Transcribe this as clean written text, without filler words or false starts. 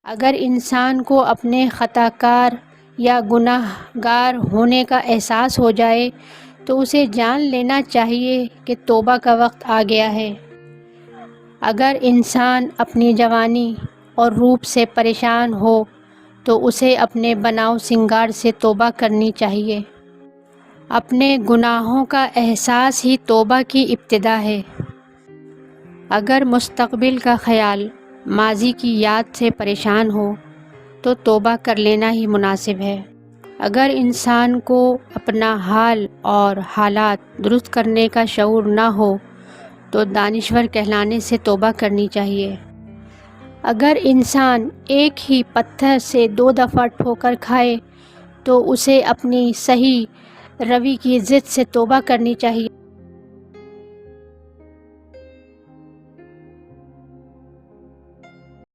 اگر انسان کو اپنے خطا کار یا گناہ گار ہونے کا احساس ہو جائے تو اسے جان لینا چاہیے کہ توبہ کا وقت آ گیا ہے۔ اگر انسان اپنی جوانی اور روپ سے پریشان ہو تو اسے اپنے بناؤ سنگار سے توبہ کرنی چاہیے۔ اپنے گناہوں کا احساس ہی توبہ کی ابتدا ہے۔ اگر مستقبل کا خیال، ماضی کی یاد سے پریشان ہو تو توبہ کر لینا ہی مناسب ہے۔ اگر انسان کو اپنا حال اور حالات درست کرنے کا شعور نہ ہو تو دانشور کہلانے سے توبہ کرنی چاہیے۔ اگر انسان ایک ہی پتھر سے 2 دفعہ ٹھوکر کھائے تو اسے اپنی صحیح روی کی ضد سے توبہ کرنی چاہیے۔